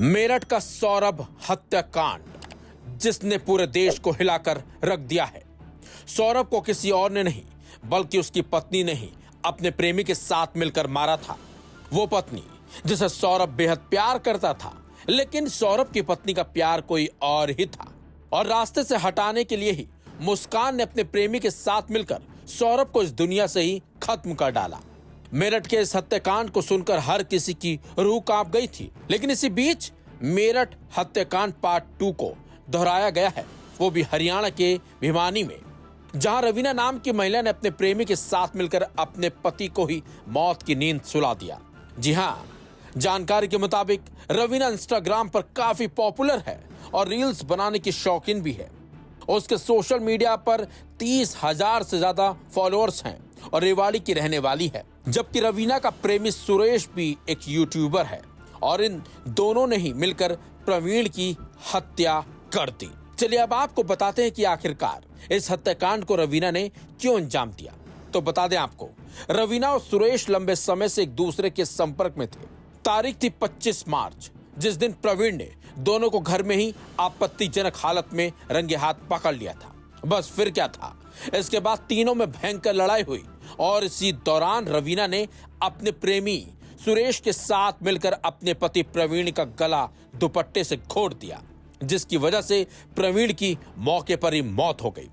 मेरठ का सौरभ हत्याकांड, जिसने पूरे देश को हिलाकर रख दिया है। सौरभ को किसी और ने नहीं बल्कि उसकी पत्नी ने ही अपने प्रेमी के साथ मिलकर मारा था। वो पत्नी जिसे सौरभ बेहद प्यार करता था, लेकिन सौरभ की पत्नी का प्यार कोई और ही था और रास्ते से हटाने के लिए ही मुस्कान ने अपने प्रेमी के साथ मिलकर सौरभ को इस दुनिया से ही खत्म कर डाला। मेरठ के इस हत्याकांड को सुनकर हर किसी की रूह कांप गई थी, लेकिन इसी बीच मेरठ हत्याकांड पार्ट 2 को दोहराया गया है, वो भी हरियाणा के भिवानी में, जहां रवीना नाम की महिला ने अपने प्रेमी के साथ मिलकर अपने पति को ही मौत की नींद सुला दिया। जी हां, जानकारी के मुताबिक रवीना इंस्टाग्राम पर काफी पॉपुलर है और रील्स बनाने की शौकीन भी है। उसके सोशल मीडिया पर 30,000 से ज्यादा फॉलोअर्स हैं और रेवाड़ी की रहने वाली है, जबकि रवीना का प्रेमी सुरेश भी एक यूट्यूबर है और इन दोनों ने ही मिलकर प्रवीण की हत्या कर दी। चलिए अब आपको बताते हैं कि आखिरकार इस हत्याकांड को रवीना ने क्यों अंजाम दिया। तो बता दें आपको, रवीना और सुरेश लंबे समय से एक दूसरे के संपर्क में थे। तारीख थी 25 मार्च, जिस दिन प्रवीण ने दोनों को घर में ही आपत्तिजनक हालत में रंगे हाथ पकड़ लिया था। बस फिर क्या था, इसके बाद तीनों में भयंकर लड़ाई हुई और इसी दौरान रवीना ने अपने प्रेमी सुरेश के साथ मिलकर अपने पति प्रवीण का गला दुपट्टे से घोट दिया, जिसकी वजह से प्रवीण की मौके पर ही मौत हो गई।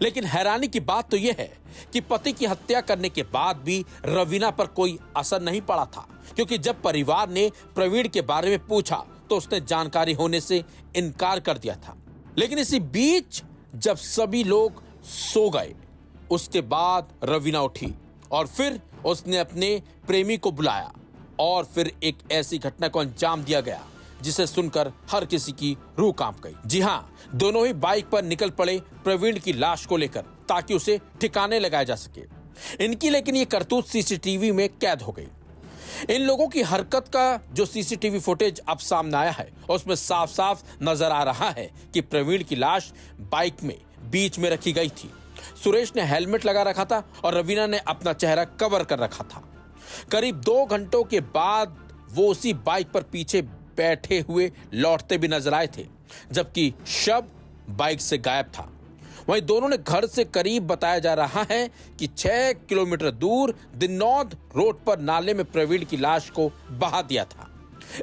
लेकिन हैरानी की बात तो यह है कि पति की हत्या करने के बाद भी रवीना पर कोई असर नहीं पड़ा था, क्योंकि जब परिवार ने प्रवीण के बारे में पूछा तो उसने जानकारी होने से इनकार कर दिया था। लेकिन इसी बीच जब सभी लोग सो गए, उसके बाद रवीना उठी और फिर उसने अपने प्रेमी को बुलाया और फिर एक ऐसी घटना को अंजाम दिया गया जिसे सुनकर हर किसी की रूह कांप गई। जी हां, दोनों ही बाइक पर निकल पड़े प्रवीण की लाश को लेकर ताकि उसे ठिकाने लगाया जा सके। इनकी लेकिन ये करतूत सीसीटीवी में कैद हो गई। इन लोगों की हरकत का जो सीसीटीवी फुटेज अब सामने आया है, उसमें साफ साफ नजर आ रहा है कि प्रवीण की लाश बाइक में बीच में रखी गई थी। सुरेश ने हेलमेट लगा रखा था और रवीना ने अपना चेहरा कवर कर रखा था। करीब 2 घंटों के बाद वो उसी बाइक पर पीछे बैठे हुए लौटते भी नजर आए थे, जबकि शव बाइक से गायब था। वहीं दोनों ने घर से करीब बताया जा रहा है कि 6 किलोमीटर दूर दिन्नौद रोड पर नाले में प्रवीण की लाश को बहा दिया था।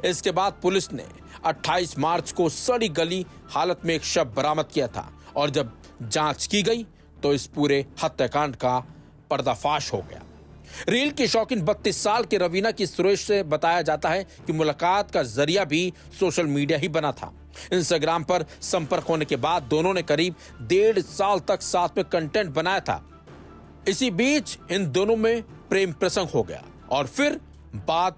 इसके बाद पुलिस ने 28 मार्च को सड़ी गली हालत में एक शव बरामद किया था और जब जांच की गई तो इस पूरे हत्याकांड का पर्दाफाश हो गया। रील की शौकीन 32 साल के रवीना की सुरेश से बताया जाता है कि मुलाकात का जरिया भी सोशल मीडिया ही बना था। इंस्टाग्राम पर संपर्क होने के बाद दोनों ने करीब 1.5 साल तक साथ में कंटेंट बनाया था। इसी बीच इन दोनों में प्रेम प्रसंग हो गया और फिर बात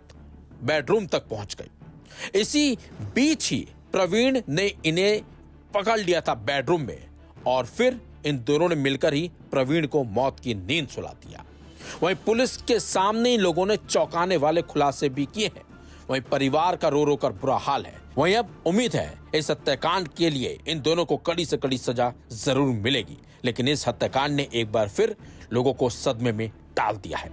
बेडरूम तक पहुंच गई। इसी बीच ही प्रवीण ने इन्हें पकड़ लिया था बेडरूम में और फिर इन दोनों ने मिलकर ही प्रवीण को मौत की नींद सुला दिया। वहीं पुलिस के सामने ही लोगों ने चौंकाने वाले खुलासे भी किए हैं। वहीं परिवार का रो रो कर बुरा हाल है। वहीं अब उम्मीद है इस हत्याकांड के लिए इन दोनों को कड़ी से कड़ी सजा जरूर मिलेगी, लेकिन इस हत्याकांड ने एक बार फिर लोगों को सदमे में डाल दिया है।